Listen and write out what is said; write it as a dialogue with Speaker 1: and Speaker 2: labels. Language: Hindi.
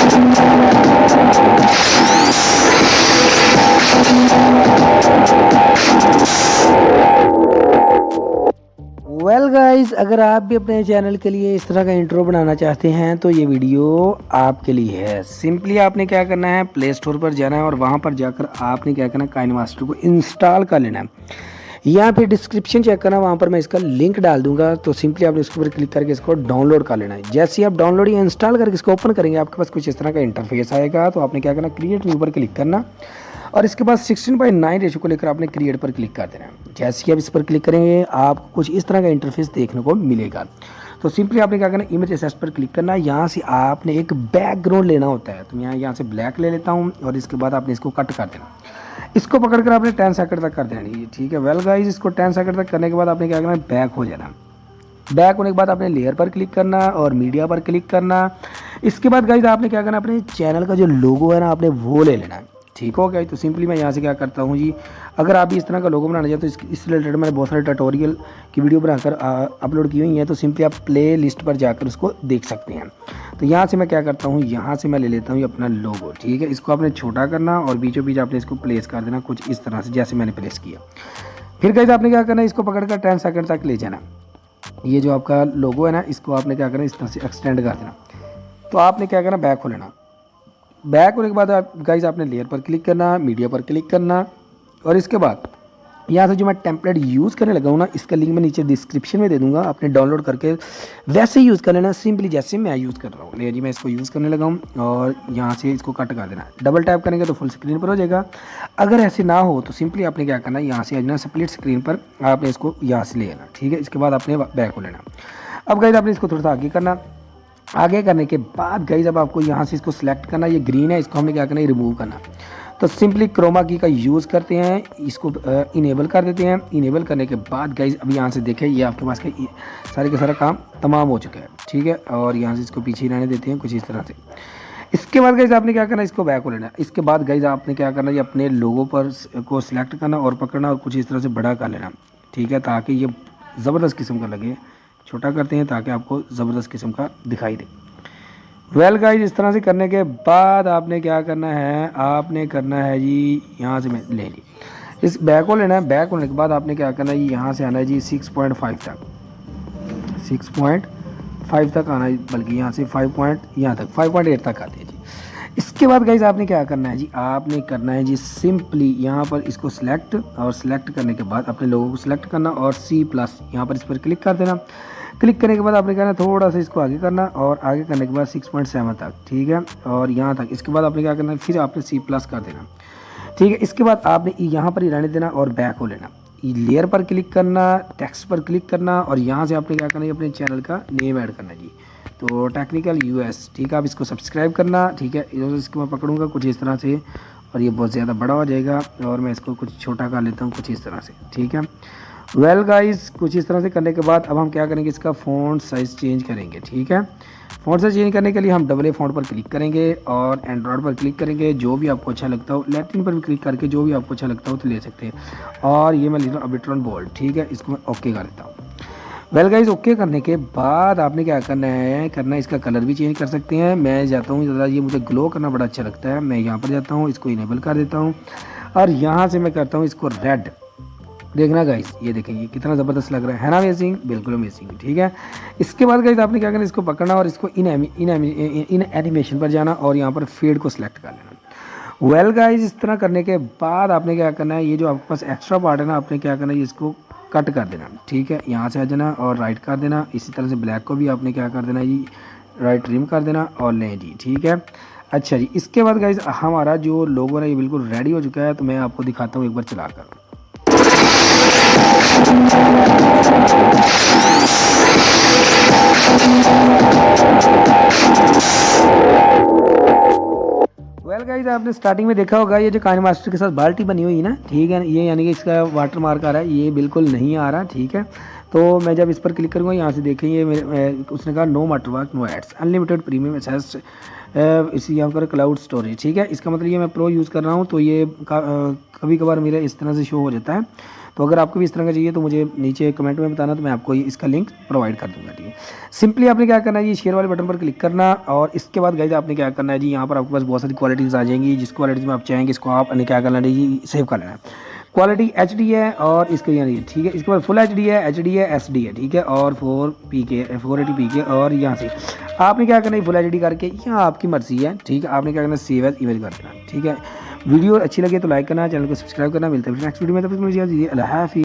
Speaker 1: वेल गाइस, अगर आप भी अपने चैनल के लिए इस तरह का इंट्रो बनाना चाहते हैं तो ये वीडियो आपके लिए है। सिंपली आपने क्या करना है, प्ले स्टोर पर जाना है और वहाँ पर जाकर आपने क्या करना है, काइनमास्टर को इंस्टॉल कर लेना है। यहाँ पे डिस्क्रिप्शन चेक करना, वहाँ पर मैं इसका लिंक डाल दूंगा, तो सिंपली आपने उसके ऊपर क्लिक करके इसको डाउनलोड कर लेना है। जैसे ही आप डाउनलोड या इंस्टॉल करके इसको ओपन करेंगे, आपके पास कुछ इस तरह का इंटरफेस आएगा। तो आपने क्या करना, क्रिएट न्यू पर क्लिक करना और इसके बाद 16:9 रेशो को लेकर आपने क्रिएट पर क्लिक कर देना है। जैसे ही आप इस पर क्लिक करेंगे, आपको कुछ इस तरह का इंटरफेस देखने को मिलेगा। तो सिंपली आपने क्या करना, इमेज एसेट पर क्लिक करना है। यहाँ से आपने एक बैकग्राउंड लेना होता है, तो मैं यहाँ से ब्लैक ले लेता हूँ और इसके बाद आपने इसको कट कर देना। इसको पकड़कर आपने 10 सेकंड तक कर देना, ठीक है। वेल गाइस, इसको 10 सेकंड तक करने के बाद आपने क्या करना है, बैक हो जाना। बैक होने के बाद आपने लेयर पर क्लिक करना और मीडिया पर क्लिक करना। इसके बाद गाइस आपने क्या करना, अपने चैनल का जो लोगो है ना, आपने वो ले लेना है। ठीक हो गया। तो सिंपली मैं यहाँ से क्या करता हूँ जी, अगर आप भी इस तरह का लोगो बनाना चाहते हो, तो इस रिलेटेड मैंने बहुत सारे ट्यूटोरियल की वीडियो बनाकर अपलोड की हुई है। तो सिंपली आप प्ले लिस्ट पर जाकर उसको देख सकते हैं। तो यहाँ से मैं क्या करता हूँ, यहाँ से मैं ले लेता हूँ अपना लोगो, ठीक है। इसको आपने छोटा करना और बीचों बीच आपने इसको प्लेस कर देना कुछ इस तरह से, जैसे मैंने प्लेस किया। फिर गाइस आपने क्या करना है, इसको पकड़कर 10 सेकंड तक ले जाना। ये जो आपका लोगो है ना, इसको आपने क्या करना, इस तरह से एक्सटेंड कर देना। तो आपने क्या करना, बैक हो लेना। बैक होने के बाद आप गाइस आपने लेयर पर क्लिक करना, मीडिया पर क्लिक करना और इसके बाद यहाँ से जो मैं टेम्पलेट यूज़ करने लगा हूँ ना, इसका लिंक मैं नीचे डिस्क्रिप्शन में दे दूँगा। आपने डाउनलोड करके वैसे ही यूज़ कर लेना, सिंपली जैसे मैं यूज़ कर रहा हूँ। ले जी, मैं इसको यूज़ करने लगा हूँ और यहाँ से इसको कट कर देना। डबल टैप करेंगे तो फुल स्क्रीन पर हो जाएगा। अगर ऐसे ना हो तो सिंपली आपने क्या करना है, यहाँ से ना स्प्लिट स्क्रीन पर आपने इसको यहाँ से ले लेना, ठीक है। इसके बाद आपने बैक हो लेना। अब गाइस आपने इसको थोड़ा सा आगे करना। आगे करने के बाद गाइस अब आपको यहाँ से इसको सिलेक्ट करना, ये ग्रीन है, इसको हमने क्या करना है, रिमूव करना। तो सिंपली क्रोमा की का यूज़ करते हैं, इसको इनेबल कर देते हैं। इनेबल करने के बाद गाइस अब यहाँ से देखें, ये आपके पास का सारा काम तमाम हो चुका है, ठीक है। और यहाँ से इसको पीछे रहने देते हैं कुछ इस तरह से। इसके बाद गाइस आपने क्या करना है, इसको बैक हो लेना। इसके बाद गाइस आपने क्या करना है, ये अपने लोगो पर को सिलेक्ट करना और पकड़ना और कुछ इस तरह से बड़ा कर लेना, ठीक है, ताकि ये ज़बरदस्त किस्म का लगे। छोटा करते हैं ताकि आपको ज़बरदस्त किस्म का दिखाई दे। वेल गाइस, इस तरह से करने के बाद आपने क्या करना है, आपने करना है जी, यहाँ से मैं ले ली, इस बैक को लेना है। बैक होने के बाद आपने क्या करना है, यहाँ से आना है जी 6.5 तक, 6.5 तक आना है, बल्कि यहाँ से 5.8 तक आते हैं जी। इसके बाद गाइस आपने क्या करना है जी, आपने करना है जी सिंपली यहाँ पर इसको सिलेक्ट और सिलेक्ट करने के बाद अपने लोगों को सिलेक्ट करना और C+ यहाँ पर इस पर क्लिक कर देना। क्लिक करने के बाद आपने कहना थोड़ा सा इसको आगे करना और आगे करने के बाद 6.7 तक, ठीक है, और यहाँ तक। इसके बाद आपने क्या करना है, फिर आपने C+ कर देना, ठीक है। इसके बाद आपने यहाँ पर ही रहने देना और बैक हो लेना। लेयर पर क्लिक करना, टेक्स्ट पर क्लिक करना और यहाँ से आपने क्या करना है, अपने चैनल का नेम ऐड करना जी। तो टेक्निकल US, ठीक है। आप इसको सब्सक्राइब करना, ठीक है। इसको मैं पकड़ूंगा कुछ इस तरह से और ये बहुत ज़्यादा बड़ा हो जाएगा और मैं इसको कुछ छोटा कर लेता हूँ कुछ इस तरह से, ठीक है। वेल गाइस, कुछ इस तरह से करने के बाद अब हम क्या करेंगे, इसका फ़ॉन्ट साइज़ चेंज करेंगे, ठीक है। फ़ॉन्ट साइज़ चेंज करने के लिए हम डबल फ़ॉन्ट पर क्लिक करेंगे और एंड्रॉयड पर क्लिक करेंगे, जो भी आपको अच्छा लगता हो। लैटिन पर भी क्लिक करके जो भी आपको अच्छा लगता हो तो ले सकते हैं। और ये मैं ले रहा हूँ अबिट्रॉन बोल्ड, ठीक है। इसको मैं ओके कर देता हूँ। वेल गाइस, ओके करने के बाद आपने क्या करना है, इसका कलर भी चेंज कर सकते हैं। मैं जाता हूँ ज़रा, ये मुझे ग्लो करना बड़ा अच्छा लगता है, मैं यहाँ पर जाता हूँ, इसको इनेबल कर देता हूँ और यहाँ से मैं करता हूँ इसको रेड। देखना गाइस, ये देखें ये कितना ज़बरदस्त लग रहा है ना, अमेजिंग, बिल्कुल अमेजिंग, ठीक है। इसके बाद गाइस आपने क्या करना, इसको पकड़ना और इसको इन एनिमेशन पर जाना और यहाँ पर फेड को सिलेक्ट कर लेना। वेल गाइस, इस तरह करने के बाद आपने क्या करना है, ये जो आपके पास एक्स्ट्रा पार्ट है ना, आपने क्या करना है, इसको कट कर देना, ठीक है। यहाँ से आ जाना और राइट कर देना। इसी तरह से ब्लैक को भी आपने क्या कर देना जी, राइट ट्रिम कर देना और लें जी, ठीक है। अच्छा जी, इसके बाद गाइस हमारा जो लोगो है ये बिल्कुल रेडी हो चुका है। तो मैं आपको दिखाता हूँ एक बार चलाकर। वेल गाइस, आपने स्टार्टिंग में देखा होगा ये जो काइनमास्टर के साथ बाल्टी बनी हुई है ना, ठीक है, ये यानी कि इसका वाटर मार्क आ रहा है, ये बिल्कुल नहीं आ रहा, ठीक है। तो मैं जब इस पर क्लिक करूँगा, यहाँ से देखें ये उसने कहा no watermark no ads unlimited premium access, इसी यहाँ पर क्लाउड स्टोरेज, ठीक है। इसका मतलब ये मैं प्रो यूज़ कर रहा हूँ तो ये कभी कभार मेरा इस तरह से शो हो जाता है। तो अगर आपको भी इस तरह का चाहिए तो मुझे नीचे कमेंट में बताना, तो मैं आपको इसका लिंक प्रोवाइड कर दूँगा, ठीक है। सिंपली आपने क्या करना है जी, शेयर वाले बटन पर क्लिक करना और इसके बाद गाइस आपने क्या करना है जी, यहाँ पर आपके पास बहुत सारी क्वालिटीज़ आ जाएंगी। जिस क्वालिटीज़ में आप चाहेंगे इसको आपने क्या करना है जी, सेव कर लेना है। क्वालिटी HD है और इसके यानी ठीक है, इसके बाद फुल HD है, SD है, ठीक है, और 480p के। और यहाँ से आपने क्या करना है फुल HD करके, यहाँ आपकी मर्जी है, ठीक है। आपने क्या करना है सेव एज इमेज कर देना, ठीक है। वीडियो अच्छी लगे तो लाइक करना, चैनल को सब्सक्राइब करना। मिलते हैं नेक्स्ट वीडियो में, तब तक मुझे अल्लाह हाफिज़।